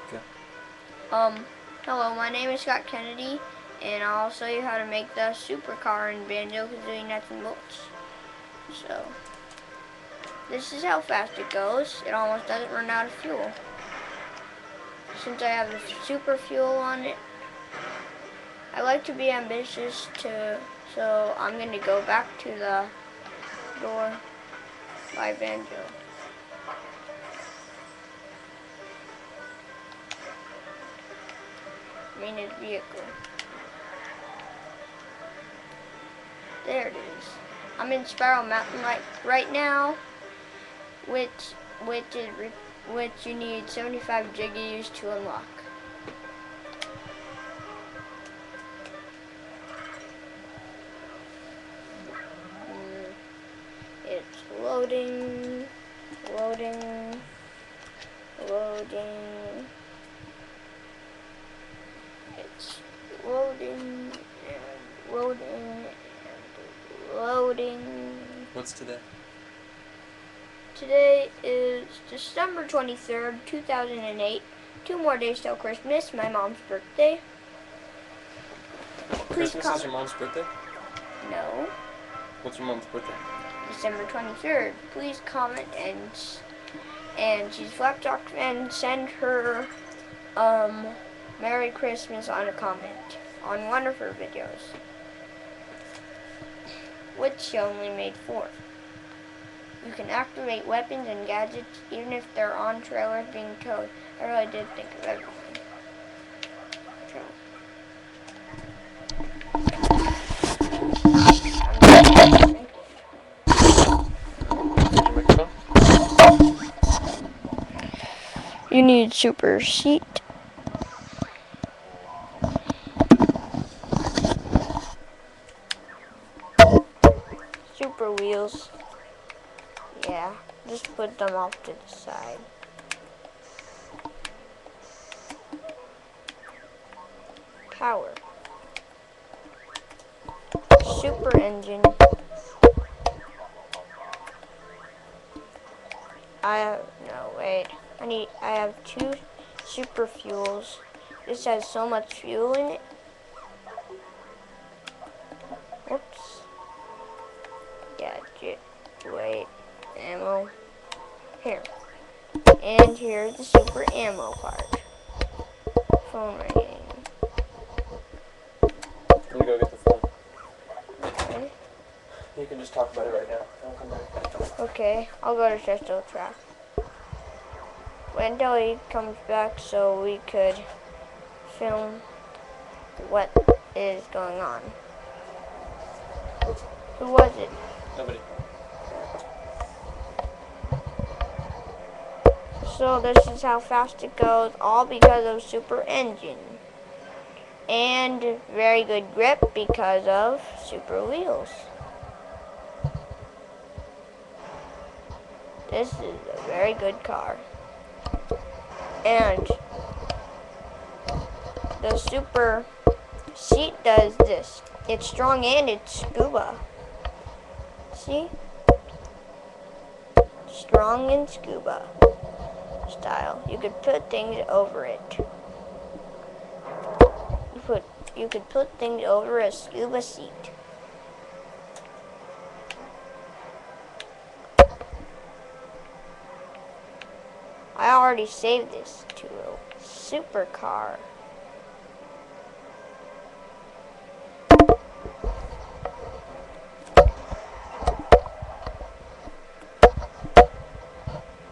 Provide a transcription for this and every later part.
Okay. Hello, my name is Scott Kennedy, and I'll show you how to make the supercar in Banjo Kazooie Nuts Bolts. So, this is how fast it goes. It almost doesn't run out of fuel. Since I have the super fuel on it, I like to be ambitious so I'm going to go back to the door by Banjo. His vehicle. There it is. I'm in Spiral Mountain right now, which you need 75 Jiggies to unlock. It's loading. It's loading and loading. What's today? Today is December 23rd, 2008. 2 more days till Christmas, my mom's birthday. Christmas is your mom's birthday? No. What's your mom's birthday? December 23rd. Please comment and she's Flapjack and send her Merry Christmas on a comment on one of her videos, which she only made 4. You can activate weapons and gadgets even if they're on trailers being towed. I really did think of everything. You need super seat. Super wheels. Yeah, just put them off to the side. Power. Super engine. I have 2 super fuels. This has so much fuel in it. Whoops. Gadget. Wait. Ammo. Here. And here's the super ammo part. Phone ringing. Let me go get the phone. Okay. You can just talk about it right now. I'll come back. Okay, I'll go to Chesto Track. Wait until he comes back so we could film what is going on. Who was it? Nobody. So this is how fast it goes, all because of super engine. And very good grip because of super wheels. This is a very good car. And the super seat does this. It's strong and it's scuba. See? Strong and scuba style. You could put things over it. You could put things over a scuba seat. I already saved this to a supercar.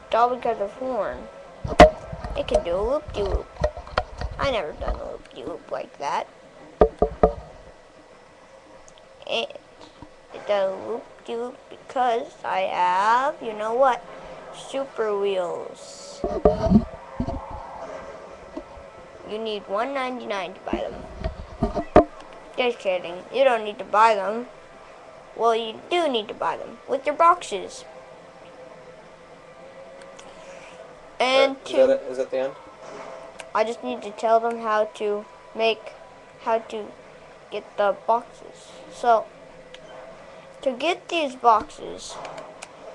It's all because of horn. It can do a loop-de-loop. I never done a loop-de-loop like that. It does a loop-de-loop because I have, you know what, super wheels. You need $1.99 to buy them. Just kidding. You don't need to buy them. Well, you do need to buy them with your boxes. And is that the end? I just need to tell them how to get the boxes. So, to get these boxes,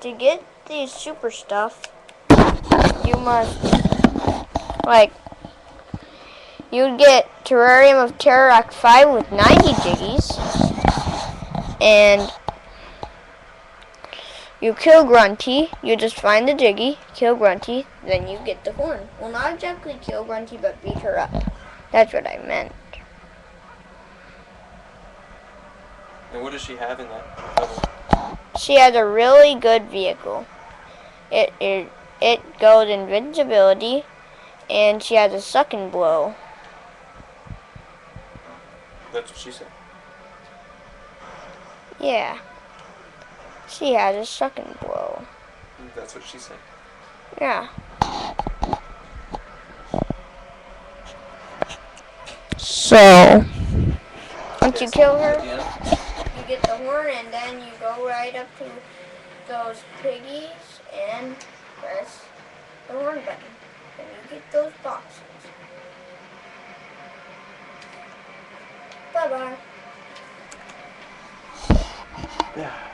to get these super stuff, you must you'd get Terrarium of Terror Act 5 with 90 jiggies. And you kill Grunty, you just find the jiggy, kill Grunty, then you get the horn. Well, not exactly kill Grunty, but beat her up. That's what I meant. And what does she have in that level? She has a really good vehicle. It goes invincibility, and she has a suck and blow. That's what she said. Yeah. She has a suck and blow. That's what she said. Yeah. So, once you kill her, you get the horn, and then you go right up to those piggies and press the horn button. And you get those boxes. Bye-bye. Yeah.